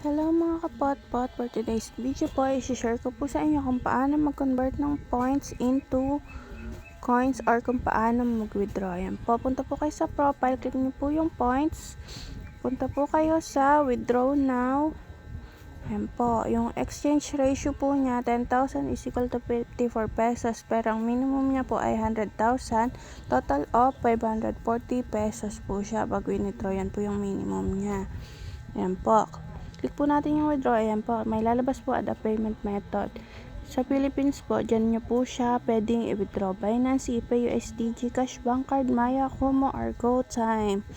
Hello mga kapot-pot, for today's video po, i-share ko po sa inyo kung paano mag-convert ng points into coins or kung paano mag-withdraw. Yan po, punta po kayo sa profile, click niyo po yung points, punta po kayo sa withdraw now. Yan po, yung exchange ratio po niya 10,000 is equal to 54 pesos, pero ang minimum niya po ay 100,000, total of 540 pesos po siya pag withdraw. Yan po yung minimum niya. Yan po, click po natin yung withdraw. Ayan po, may lalabas po ada payment method. Sa Philippines po, dyan nyo po siya pwedeng i-withdraw. Binance, ePay, USD, GCash, Bank Card, Maya, Kumu, or GoTime.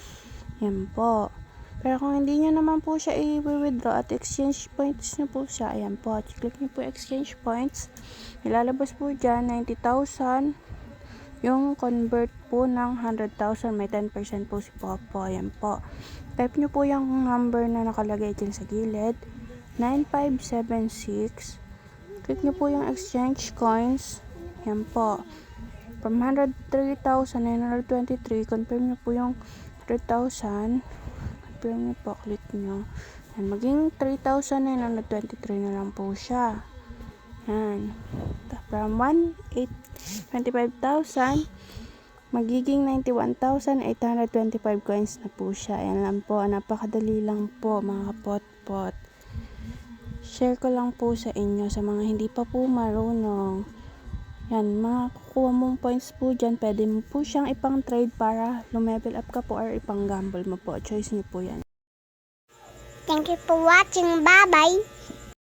Yan po. Pero kung hindi nyo naman po siya i-withdraw at exchange points nyo po siya, ayan po, click nyo po exchange points. Ilalabas po dyan, 90,000. Yung convert po ng 100,000, may 10% po si Popo. Ayan po. Type nyo po yung number na nakalagay dyan sa gilid. 9576. Click nyo po yung exchange coins. Ayan po. From 103,923, confirm nyo po yung 100,000. Confirm nyo po, click nyo. Ayan, maging 3,923 na lang po siya. Ayan. From 25,000, magiging 91,825 coins na po siya. Ayan lang po. Napakadali lang po mga kapot-pot. Share ko lang po sa inyo sa mga hindi pa po marunong. Yan, mga kukuha mong points po dyan. Pwede mo po siyang ipang trade para lumevel up ka po or ipang gamble mo po. Choice niyo po yan. Thank you for watching. Bye-bye.